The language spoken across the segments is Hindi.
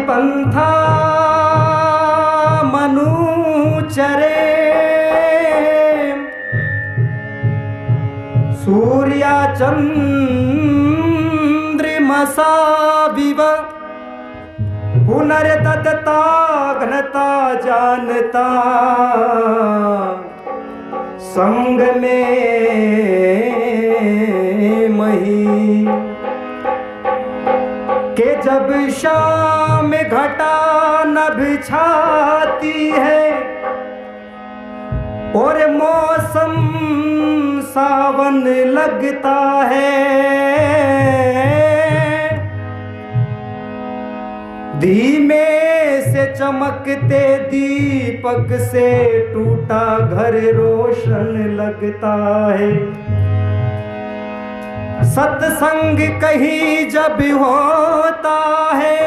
पंथा मनु चरे सूर्या चंद्रमसा विव पुनर्दत्ता घनता जानता संग में मही के जब शाम घटा नभ छाती है और मौसम सावन लगता है धीमे से चमकते दीपक से टूटा घर रोशन लगता है। सत्संग कहीं जब होता है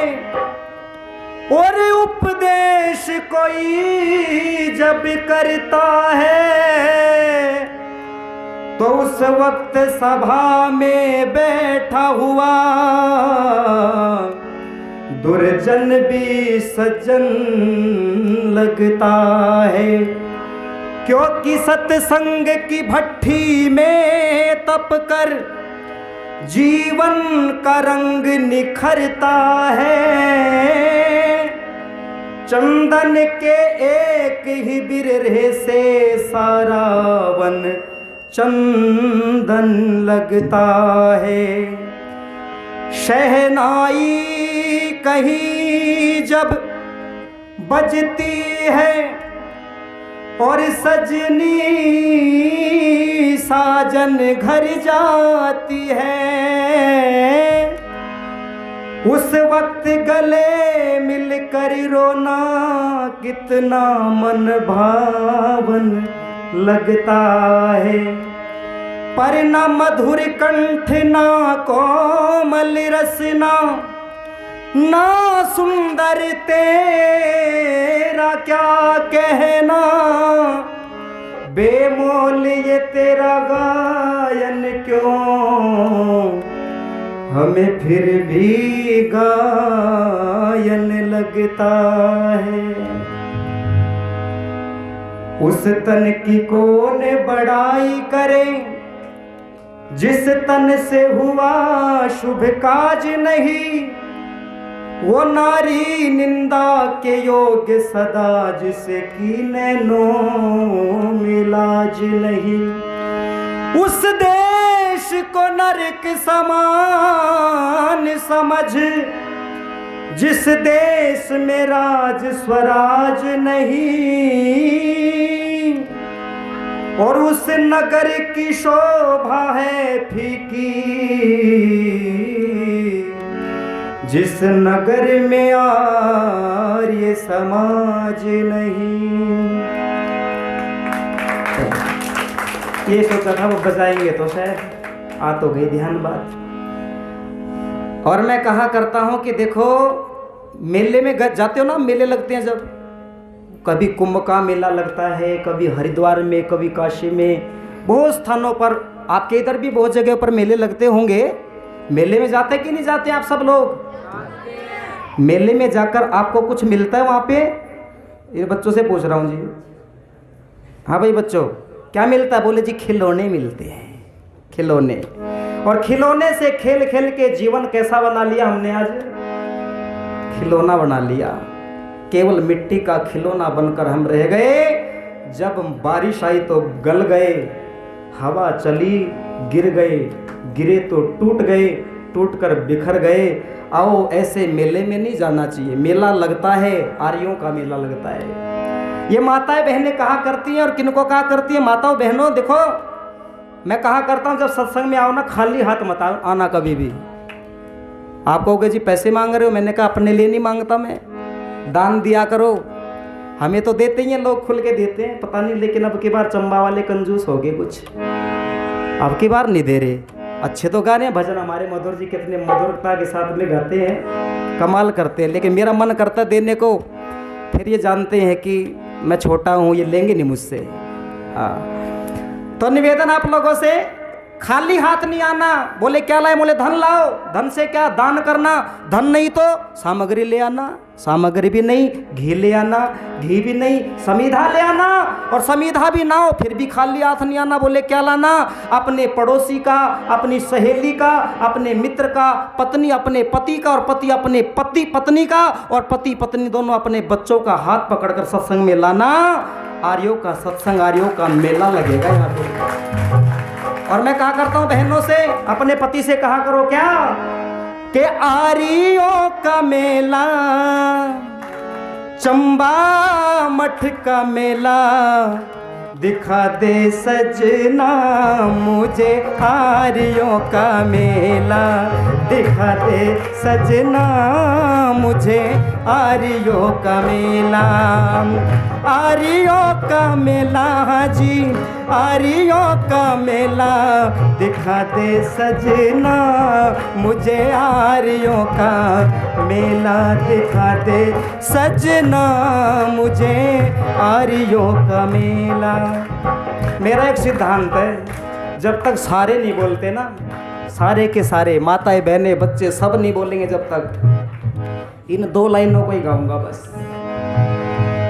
और उपदेश कोई जब करता है तो उस वक्त सभा में बैठा हुआ दुर्जन भी सज्जन लगता है। क्योंकि सत्संग की भट्ठी में तप कर जीवन का रंग निखरता है। चंदन के एक ही बिरहे से सारा वन चंदन लगता है। शहनाई कहीं जब बजती है और सजनी साजन घर जाती है उस वक्त गले मिलकर रोना कितना मन भावन लगता है। पर न मधुर कंठ ना कोमल रसना ना सुंदर तेरा क्या कहना बेमोल ये तेरा गायन क्यों हमें फिर भी गायन लगता है। उस तन की कौन बड़ाई करे जिस तन से हुआ शुभ काज नहीं वो नारी निंदा के योग्य सदा जिसे की नैनों में लाज नहीं। उस देश को नरक समान समझ जिस देश में राज स्वराज नहीं और उस नगर की शोभा है फीकी जिस नगर में आर्य समाज नहीं। ये सोचा था वो बजाएंगे तो शायद आ तो गई ध्यान बात। और मैं कहा करता हूं कि देखो मेले में जाते हो ना, मेले लगते हैं जब, कभी कुंभ का मेला लगता है, कभी हरिद्वार में, कभी काशी में, बहुत स्थानों पर, आपके इधर भी बहुत जगह पर मेले लगते होंगे। मेले में जाते कि नहीं जाते आप सब लोग? मेले में जाकर आपको कुछ मिलता है वहाँ पे? ये बच्चों से पूछ रहा हूँ जी। हाँ भाई बच्चों, क्या मिलता है? बोले जी खिलौने मिलते हैं, खिलौने। और खिलौने से खेल खेल के जीवन कैसा बना लिया हमने आज? खिलौना बना लिया। केवल मिट्टी का खिलौना बनकर हम रह गए। जब बारिश आई तो गल गए, हवा चली गिर गए, गिरे तो टूट गए, टूटकर बिखर गए। आओ, ऐसे मेले में नहीं जाना चाहिए। मेला लगता है, आर्यों का मेला लगता है। ये माताएं बहनें कहा करती हैं, और किनको कहा करती हैं? माताओं बहनों, देखो मैं कहा करता हूँ जब सत्संग में आओ ना, खाली हाथ मत आना कभी भी। आप कहोगे जी पैसे मांग रहे हो, मैंने कहा अपने लिए नहीं मांगता मैं, दान दिया करो। हमें तो देते ही हैं लोग, खुल के देते हैं, पता नहीं, लेकिन अब की बार चंबा वाले कंजूस हो गए कुछ, अब की बार नहीं दे रहे। अच्छे तो गाने हैं भजन, हमारे मधुर जी कितने मधुरता के साथ में गाते हैं, कमाल करते हैं, लेकिन मेरा मन करता देने को, फिर ये जानते हैं कि मैं छोटा हूँ, ये लेंगे नहीं मुझसे। हाँ, तो निवेदन आप लोगों से खाली हाथ नहीं आना। बोले क्या लाए? बोले धन लाओ। धन से क्या? दान करना। धन नहीं तो सामग्री ले आना। सामग्री भी नहीं, घी ले आना। घी भी नहीं, समीधा ले आना। और समीधा भी ना हो फिर भी खाली हाथ नहीं आना। बोले क्या लाना? अपने पड़ोसी का, अपनी सहेली का, अपने मित्र का, पत्नी अपने पति का, और पति अपने पति पत्नी का, और पति पत्नी दोनों अपने बच्चों का हाथ पकड़कर सत्संग में लाना। आर्यों का सत्संग, आर्यों का मेला लगेगा यहाँ पे। और मैं कहा करता हूं बहनों से, अपने पति से कहा करो क्या कि आर्यों का मेला, चंबा मठ का मेला, दिखा दे सजना मुझे आर्यों का मेला, दिखा दे सजना मुझे आर्यों का मेला। आर्यों का मेला, हाँ जी, आर्यों का मेला, दिखा दे सजना मुझे आर्यों का मेला, दिखा दे सजना मुझे आर्यों का मेला। मेरा एक सिद्धांत है, जब तक सारे नहीं बोलते ना, सारे के सारे माताएं बहनें बच्चे सब नहीं बोलेंगे, जब तक इन 2 लाइनों को ही गाऊंगा बस।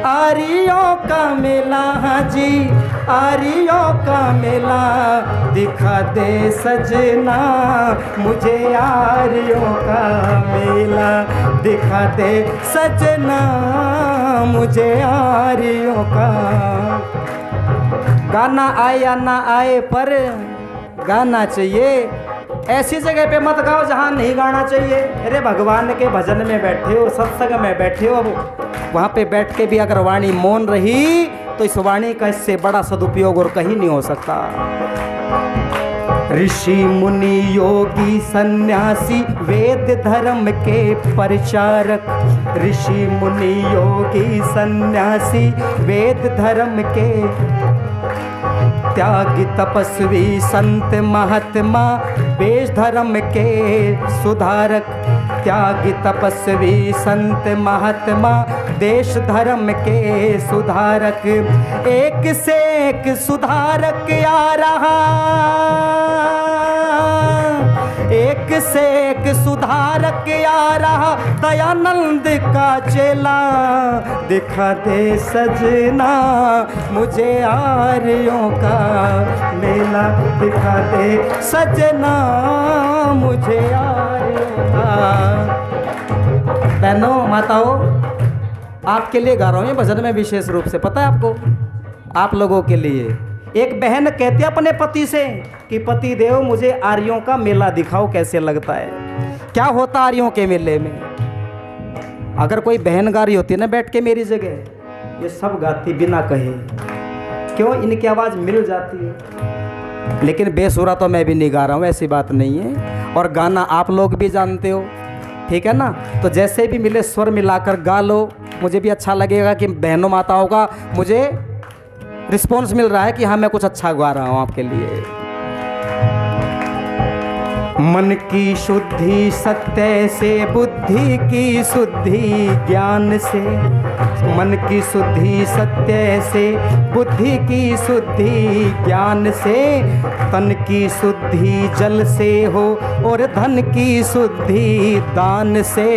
आर्यों का मेला, हाँ जी, आर्यों का मेला, दिखा दे सजना मुझे आर्यों का मेला, दिखा दे सजना मुझे आर्यों का। गाना आए या ना आए पर गाना चाहिए। ऐसी जगह पे मत गाओ जहाँ नहीं गाना चाहिए। अरे भगवान के भजन में बैठे हो, सत्संग में बैठे हो, अब वहाँ पे बैठ के भी अगर वाणी मौन रही तो इस वाणी का इससे बड़ा सदुपयोग और कहीं नहीं हो सकता। ऋषि मुनि योगी सन्यासी वेद धर्म के प्रचारक, ऋषि मुनि योगी सन्यासी वेद धर्म के त्यागी तपस्वी संत महात्मा वेश धर्म के सुधारक, त्यागी तपस्वी संत महात्मा देश धर्म के सुधारक, एक से एक सुधारक आ रहा, एक से एक सुधारक आ रहा, दयानंद का चेला, दिखा दे सजना मुझे आर्यों का मेला, दिखा दे सजना मुझे आर्यों का। बहनों माताओं, आपके लिए गा रहा हूँ ये भजन में विशेष रूप से, पता है आपको, आप लोगों के लिए। एक बहन कहती है अपने पति से कि पति देव मुझे आर्यों का मेला दिखाओ कैसे लगता है। क्या होता आर्यों के मेले में? अगर कोई बहन गा रही होती है ना बैठ के मेरी जगह, ये सब गाती बिना कहे, क्यों? इनकी आवाज़ मिल जाती है। लेकिन बेसुरा तो मैं भी नहीं गा रहा हूँ, ऐसी बात नहीं है। और गाना आप लोग भी जानते हो, ठीक है ना? तो जैसे भी मिले स्वर मिलाकर गा लो, मुझे भी अच्छा लगेगा कि बहनों माताओं का मुझे रिस्पॉन्स मिल रहा है कि हाँ मैं कुछ अच्छा गा रहा हूँ आपके लिए। मन की शुद्धि सत्य से, बुद्धि की शुद्धि ज्ञान से, मन की शुद्धि सत्य से, बुद्धि की शुद्धि ज्ञान से, तन की शुद्धि जल से हो और धन की शुद्धि दान से,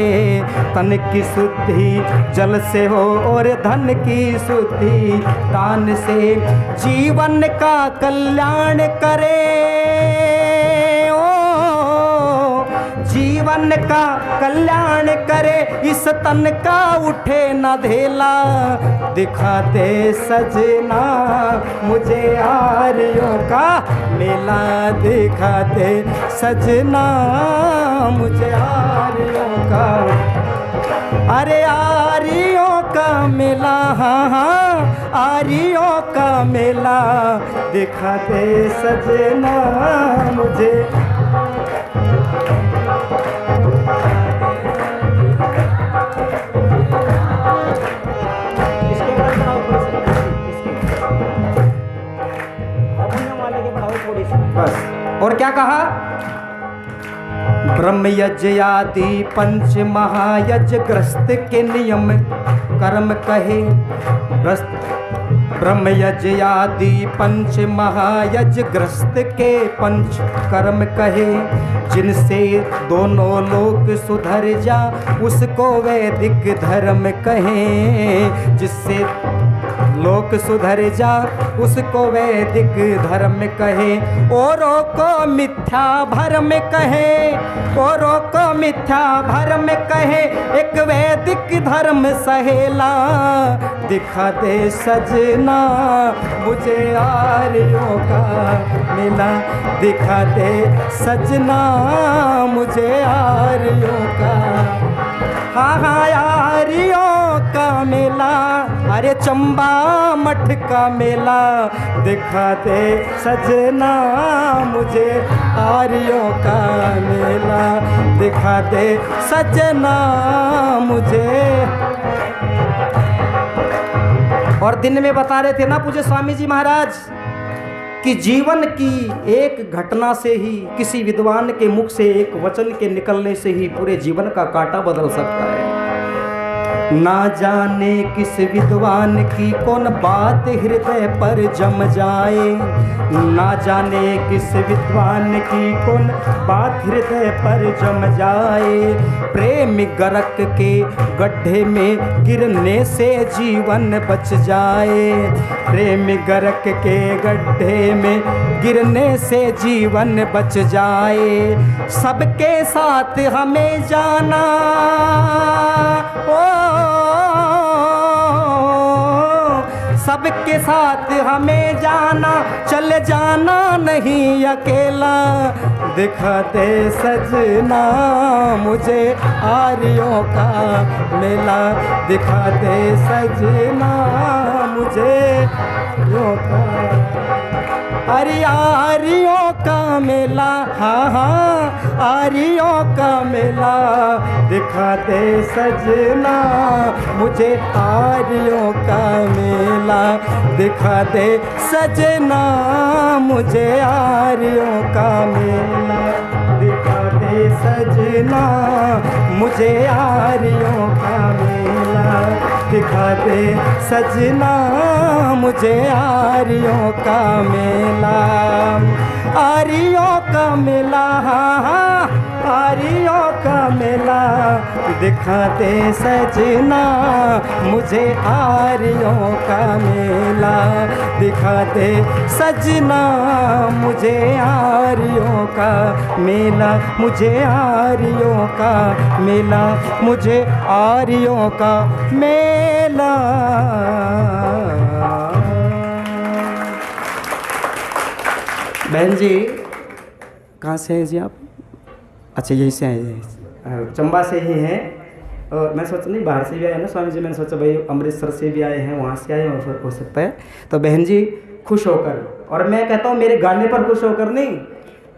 तन की शुद्धि जल से हो और धन की शुद्धि दान से, जीवन का कल्याण करे, जीवन का कल्याण करे, इस तन का उठे न धेला, दिखा दे सजना मुझे आर्यों का मेला, दिखा दे सजना मुझे आर्यों का। अरे आर्यों का मेला, हाँ हाँ आर्यों का मेला, दिखा दे सजना मुझे। बस। और क्या कहा? ब्रह्म यज्ञ आदि पंच महायज्ञ ग्रस्त के नियम कर्म कहे, ब्रह्म यज आदि पंच महायज ग्रस्त के पंच कर्म कहे, जिनसे दोनों लोक सुधर जा उसको वैदिक धर्म कहें। जिससे लोक सुधर जा उसको वैदिक धर्म कहे, औरों को मिथ्या भरम कहे, औरों को मिथ्या भरम कहे, एक वैदिक धर्म सहेला। दिखा दे सजना मुझे आर्यों का मेला, दिखा दे सजना मुझे आर्यों का, हाँ हाँ आर्यों का मेला, अरे चंबा मठ का मेला। दिखा दे सजना मुझे आर्यों का मेला, दिखा दे सजना मुझे। और दिन में बता रहे थे ना पूज्य स्वामी जी महाराज कि जीवन की एक घटना से ही, किसी विद्वान के मुख से एक वचन के निकलने से ही पूरे जीवन का कांटा बदल सकता है। ना जाने किस विद्वान की कौन बात हृदय पर जम जाए, ना जाने किस विद्वान की कौन बात हृदय पर जम जाए। प्रेम गरक के गड्ढे में गिरने से जीवन बच जाए, प्रेम गरक के गड्ढे में गिरने से जीवन बच जाए। सबके साथ हमें जाना, सबके साथ हमें जाना, चले जाना नहीं अकेला। दिखा दे सजना मुझे आर्यों का मेला, दिखा दे सजना मुझे आर्यों का, अरे आर्यों का मेला, हाँ हाँ आर्यों का मेला। दिखा दे सजना मुझे आर्यों का मेला, दिखा दे सजना मुझे आर्यों का मेला, दिखा दे सजना मुझे आर्यों का मेला, दिखा दे सजना मुझे आर्यों का मेला। आर्यों का मेला, हाँ हाँ आर्यों का मेला, दिखा दे सजना मुझे आर्यों का मेला, दिखा दे सजना मुझे आर्यों का मेला, मुझे आर्यों का मेला, मुझे आर्यों का मेला। बहन जी कहाँ से हैं जी आप? अच्छा यहीं से आए हैं, चंबा से ही हैं। और मैं सोचा नहीं बाहर से भी आए ना स्वामी जी, मैंने सोचा भाई अमृतसर से भी आए हैं, वहाँ से आए हो सकता है। तो बहन जी खुश होकर, और मैं कहता हूँ मेरे गाने पर खुश होकर नहीं,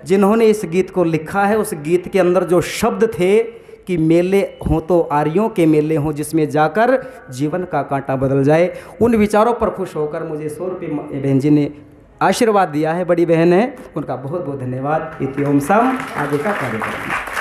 जिन्होंने इस गीत को लिखा है उस गीत के अंदर जो शब्द थे कि मेले हों तो आर्यों के मेले हों जिसमें जाकर जीवन का कांटा बदल जाए, उन विचारों पर खुश होकर मुझे 100 रुपये बहन जी ने आशीर्वाद दिया है। बड़ी बहन है, उनका बहुत बहुत धन्यवाद। इति ओम सम आगे का कार्यक्रम।